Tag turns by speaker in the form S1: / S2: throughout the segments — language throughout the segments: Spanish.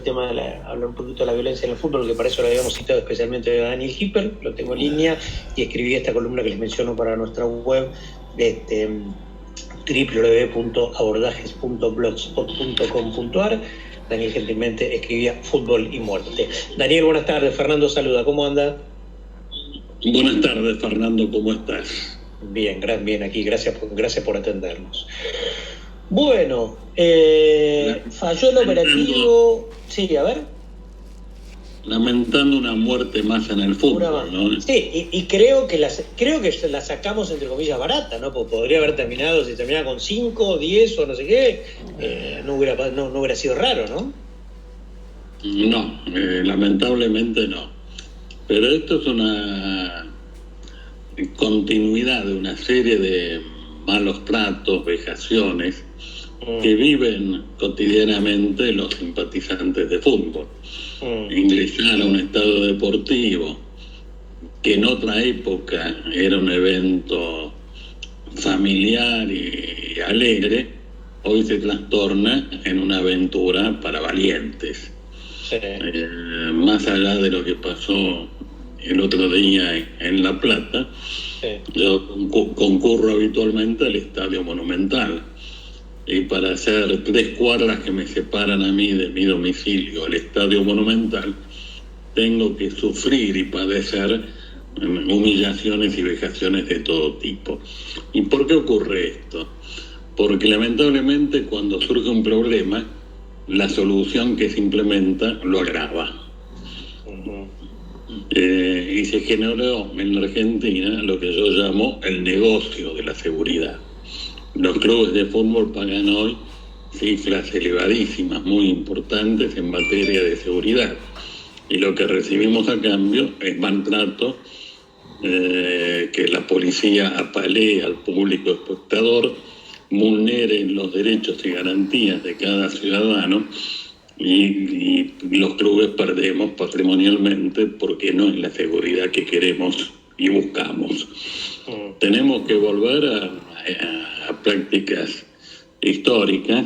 S1: tema hablar un poquito de la violencia en el fútbol, que para eso lo habíamos citado especialmente a Daniel Hipper, lo tengo en línea, y escribí esta columna que les menciono para nuestra web, www.abordajes.blogspot.com.ar. Daniel gentilmente escribía Fútbol y Muerte. Daniel, buenas tardes. Fernando saluda. ¿Cómo anda?
S2: Buenas tardes, Fernando. ¿Cómo estás?
S1: Bien, bien aquí. Gracias por atendernos. Bueno, falló el operativo. Sí, a ver.
S2: Lamentando una muerte más en el fútbol, ¿no?
S1: Sí, y creo que la sacamos entre comillas barata, ¿no? Porque podría haber terminado, si terminaba con 5, 10 o no sé qué, no hubiera sido raro, ¿no?
S2: No, lamentablemente no. Pero esto es una continuidad de una serie de malos tratos, vejaciones que viven cotidianamente los simpatizantes de fútbol. Ingresar a un estadio deportivo que en otra época era un evento familiar y alegre, hoy se trastorna en una aventura para valientes. Sí. Más allá de lo que pasó el otro día en La Plata, sí. Yo concurro habitualmente al Estadio Monumental, y para hacer 3 cuadras que me separan a mí de mi domicilio al Estadio Monumental, tengo que sufrir y padecer humillaciones y vejaciones de todo tipo. ¿Y por qué ocurre esto? Porque lamentablemente cuando surge un problema, la solución que se implementa lo agrava. Y se generó en la Argentina lo que yo llamo el negocio de la seguridad. Los clubes de fútbol pagan hoy cifras elevadísimas, muy importantes en materia de seguridad. Y lo que recibimos a cambio es maltrato, que la policía apalee al público espectador, vulnere los derechos y garantías de cada ciudadano, y los clubes perdemos patrimonialmente porque no es la seguridad que queremos y buscamos. Tenemos que volver a prácticas históricas.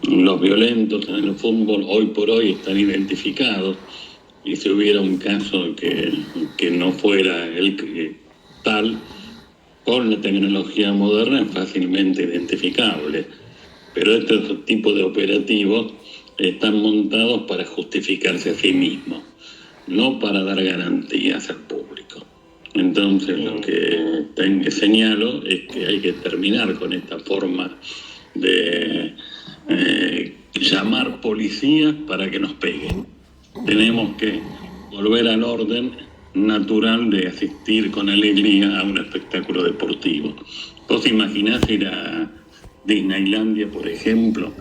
S2: Los violentos en el fútbol hoy por hoy están identificados, y si hubiera un caso que no fuera el tal, con la tecnología moderna es fácilmente identificable. Pero este tipo de operativos están montados para justificarse a sí mismos, no para dar garantías al público. Entonces lo que señalo es que hay que terminar con esta forma de llamar policías para que nos peguen. Tenemos que volver al orden natural de asistir con alegría a un espectáculo deportivo. ¿Vos imaginás ir a Disneylandia, por ejemplo,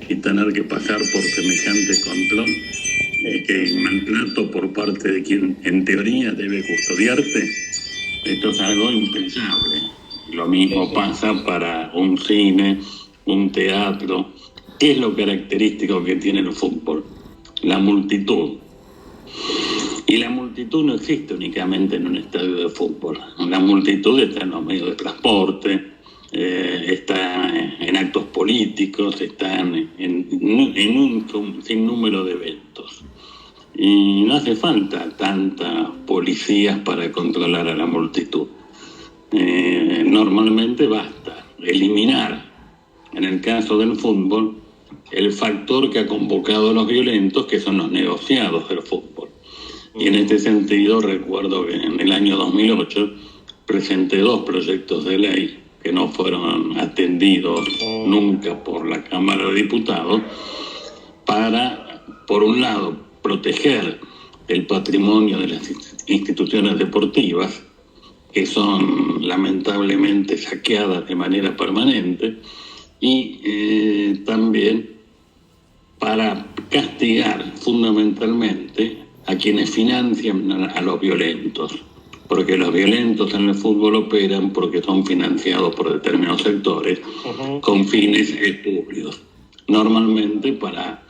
S2: y tener que pasar por semejante control, que maltrato por parte de quien en teoría debe custodiarte? Esto es algo impensable. Lo mismo pasa para un cine, un teatro. ¿Qué es lo característico que tiene el fútbol? La multitud. Y la multitud no existe únicamente en un estadio de fútbol. La multitud está en los medios de transporte, está en actos políticos, está en un sinnúmero de eventos. Y no hace falta tantas policías para controlar a la multitud. Normalmente basta eliminar, en el caso del fútbol, el factor que ha convocado a los violentos, que son los negociados del fútbol. Y en este sentido recuerdo que en el año 2008 presenté 2 proyectos de ley que no fueron atendidos nunca por la Cámara de Diputados, para, por un lado, proteger el patrimonio de las instituciones deportivas, que son lamentablemente saqueadas de manera permanente, y también para castigar fundamentalmente a quienes financian a los violentos, porque los violentos en el fútbol operan porque son financiados por determinados sectores con fines espurios, normalmente para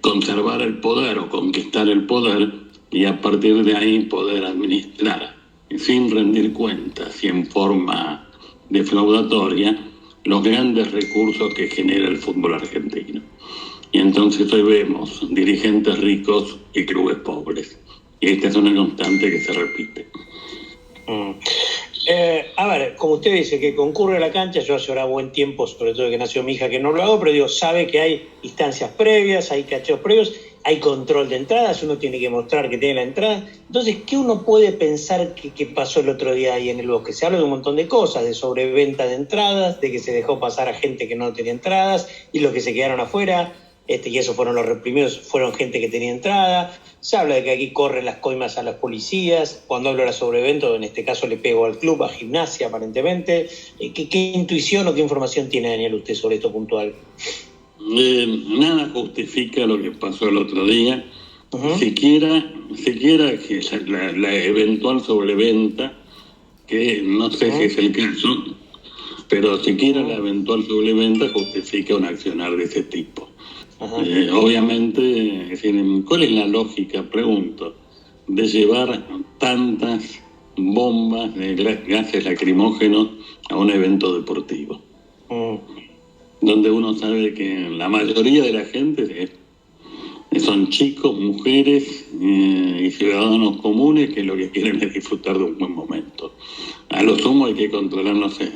S2: conservar el poder o conquistar el poder, y a partir de ahí poder administrar sin rendir cuentas y en forma defraudatoria los grandes recursos que genera el fútbol argentino. Y entonces hoy vemos dirigentes ricos y clubes pobres. Y esta es una constante que se repite.
S1: A ver, como usted dice, que concurre a la cancha, yo hace ahora buen tiempo, sobre todo que nació mi hija, que no lo hago, pero digo, sabe que hay instancias previas, hay cacheos previos, hay control de entradas, uno tiene que mostrar que tiene la entrada. Entonces, ¿qué uno puede pensar que pasó el otro día ahí en el bosque? Se habla de un montón de cosas, de sobreventa de entradas, de que se dejó pasar a gente que no tenía entradas y los que se quedaron afuera, y esos fueron los reprimidos, fueron gente que tenía entrada. Se habla de que aquí corren las coimas a las policías. Cuando hablo de la sobreventa, en este caso le pego al club, a Gimnasia aparentemente. ¿Qué intuición o qué información tiene, Daniel, usted sobre esto puntual?
S2: Nada justifica lo que pasó el otro día. Siquiera que la eventual sobreventa, que no sé si es el caso, pero siquiera la eventual sobreventa justifica un accionar de ese tipo. Obviamente, es decir, ¿cuál es la lógica, pregunto, de llevar tantas bombas de gases lacrimógenos a un evento deportivo? Donde uno sabe que la mayoría de la gente son chicos, mujeres y ciudadanos comunes que lo que quieren es disfrutar de un buen momento. A lo sumo hay que controlar, no sé,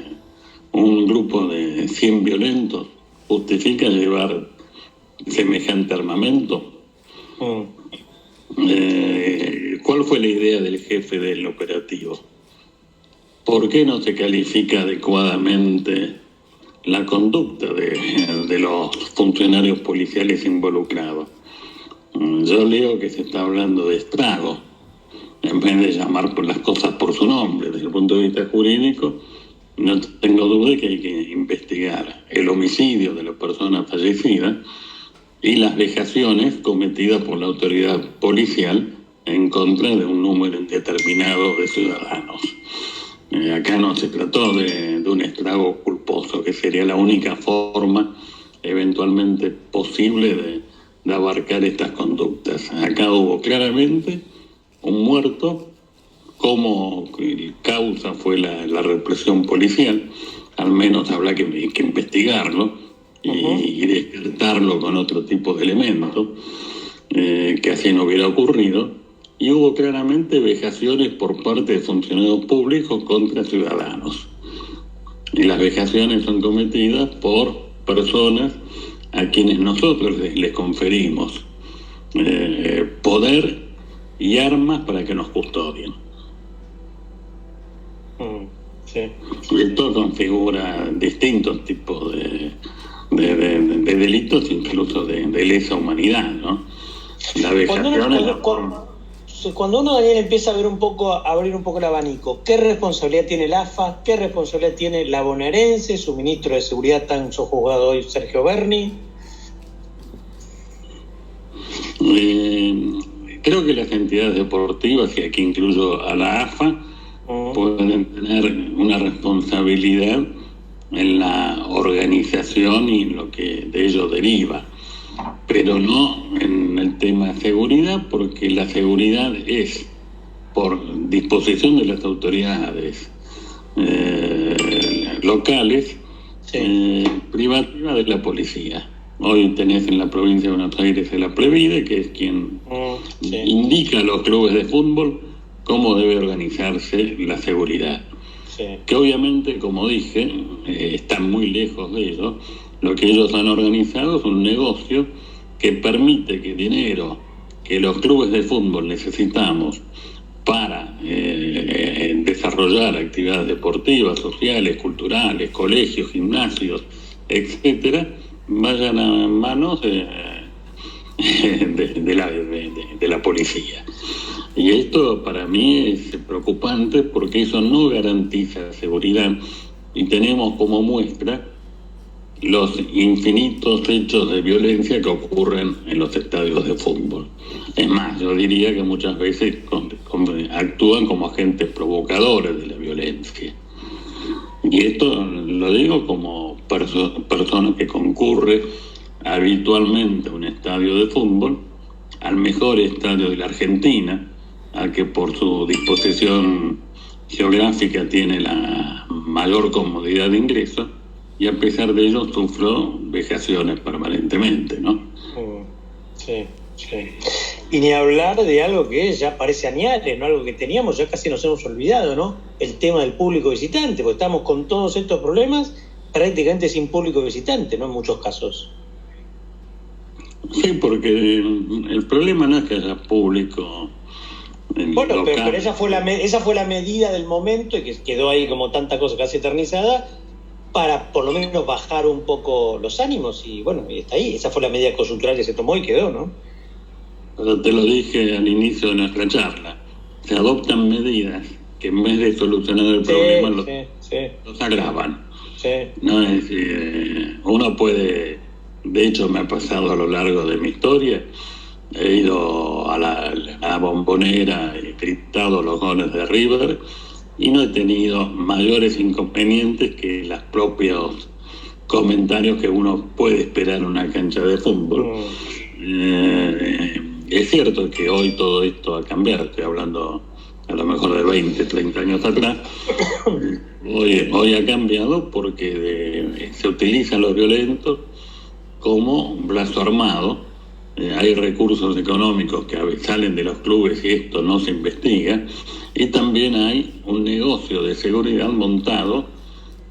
S2: un grupo de 100 violentos. ¿Justifica llevar semejante armamento? ¿Cuál fue la idea del jefe del operativo? ¿Por qué no se califica adecuadamente la conducta de los funcionarios policiales involucrados? Yo leo que se está hablando de estrago, en vez de llamar por las cosas por su nombre. Desde el punto de vista jurídico, no tengo duda de que hay que investigar el homicidio de la persona fallecida y las vejaciones cometidas por la autoridad policial en contra de un número indeterminado de ciudadanos. Acá no se trató de un estrago culposo, que sería la única forma eventualmente posible de abarcar estas conductas. Acá hubo claramente un muerto, como causa fue la represión policial, al menos habrá que investigarlo y descartarlo con otro tipo de elementos, que así no hubiera ocurrido. Y hubo claramente vejaciones por parte de funcionarios públicos contra ciudadanos. Y las vejaciones son cometidas por personas a quienes nosotros les conferimos poder y armas para que nos custodien.
S1: Sí.
S2: Esto configura distintos tipos de delitos, incluso de lesa humanidad, ¿no? La vejación
S1: Cuando uno, Daniel, empieza a abrir un poco el abanico, ¿qué responsabilidad tiene el AFA? ¿Qué responsabilidad tiene la bonaerense, su ministro de Seguridad tan sojuzgado hoy, Sergio Berni?
S2: Creo que las entidades deportivas, y aquí incluyo a la AFA, pueden tener una responsabilidad en la organización y en lo que de ello deriva, pero no en el tema de seguridad, porque la seguridad es por disposición de las autoridades locales, privativa de la policía. Hoy tenés en la provincia de Buenos Aires a la Previde, que es quien indica a los clubes de fútbol cómo debe organizarse la seguridad. Que obviamente, como dije, están muy lejos de ello. Lo que ellos han organizado es un negocio que permite que dinero que los clubes de fútbol necesitamos para desarrollar actividades deportivas, sociales, culturales, colegios, gimnasios, etcétera, vayan a manos de la policía. Y esto para mí es preocupante, porque eso no garantiza seguridad, y tenemos como muestra los infinitos hechos de violencia que ocurren en los estadios de fútbol. Es más, yo diría que muchas veces actúan como agentes provocadores de la violencia. Y esto lo digo como persona que concurre habitualmente a un estadio de fútbol, al mejor estadio de la Argentina, al que por su disposición geográfica tiene la mayor comodidad de ingreso, y a pesar de ello sufro vejaciones permanentemente, ¿no?
S1: Sí, sí. Y ni hablar de algo que ya parece añales, ¿no? Algo que teníamos, ya casi nos hemos olvidado, ¿no? El tema del público visitante, porque estamos con todos estos problemas prácticamente sin público visitante, ¿no? En muchos casos.
S2: Sí, porque el problema no es que haya público
S1: Bueno,
S2: local.
S1: pero esa fue la medida del momento y que quedó ahí como tanta cosa casi eternizada para por lo menos bajar un poco los ánimos y bueno, y está ahí. Esa fue la medida coyuntural que se tomó y quedó, ¿no?
S2: Pero te lo dije al inicio de nuestra charla, se adoptan medidas que en vez de solucionar el problema los agravan.
S1: Sí.
S2: No es uno puede, de hecho me ha pasado a lo largo de mi historia, he ido a la Bombonera, he gritado los goles de River y no he tenido mayores inconvenientes que los propios comentarios que uno puede esperar en una cancha de fútbol. Es cierto que hoy todo esto ha cambiado, estoy hablando a lo mejor de 20, 30 años atrás. Hoy ha cambiado porque se utilizan los violentos como brazo armado. Hay recursos económicos que salen de los clubes y esto no se investiga. Y también hay un negocio de seguridad montado,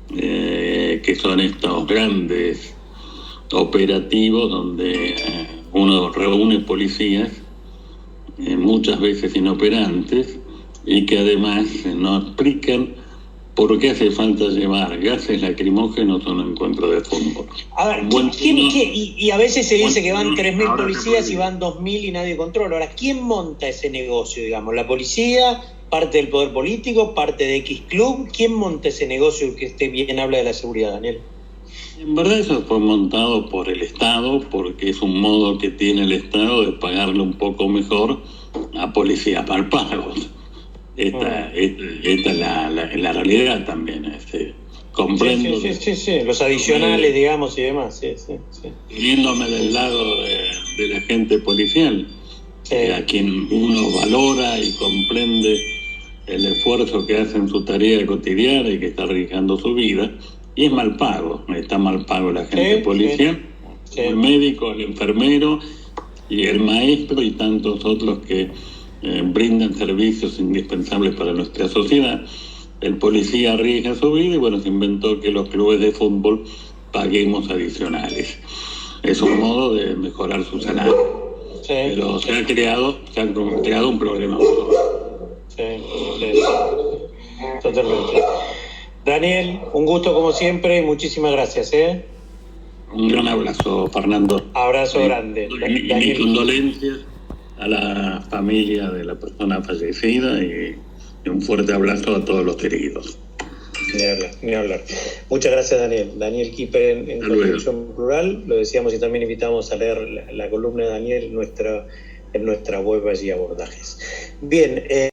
S2: que son estos grandes operativos donde uno reúne policías, muchas veces inoperantes, y que además no explican por qué hace falta llevar gases lacrimógenos a un encuentro de fútbol.
S1: A ver, y a veces se dice que van 3.000 policías y van 2.000 y nadie controla. Ahora, ¿quién monta ese negocio, digamos? ¿La policía? ¿Parte del poder político? ¿Parte de X club? ¿Quién monta ese negocio que bien habla de la seguridad, Daniel?
S2: En verdad eso fue montado por el Estado, porque es un modo que tiene el Estado de pagarle un poco mejor a policías mal pagos. Esta es la realidad también. Comprendo.
S1: Sí. Los adicionales, digamos, y demás. Sí.
S2: Viéndome del lado de la gente policial, a quien uno valora y comprende el esfuerzo que hace en su tarea cotidiana y que está arriesgando su vida, y es mal pago. Está mal pago la gente policial, el médico, el enfermero y el maestro y tantos otros que brindan servicios indispensables para nuestra sociedad. El policía arriesga su vida y bueno, se inventó que los clubes de fútbol paguemos adicionales. Es un modo de mejorar su salario. Pero se ha creado un problema.
S1: Totalmente. Daniel, un gusto como siempre y muchísimas gracias.
S2: Un gran abrazo, Fernando.
S1: Abrazo grande.
S2: Y mis condolencias a la familia de la persona fallecida y un fuerte abrazo a todos los heridos.
S1: Ni hablar. Muchas gracias, Daniel. Daniel Kiper en Construcción Plural. Lo decíamos y también invitamos a leer la columna de Daniel en nuestra web allí, Abordajes. Bien.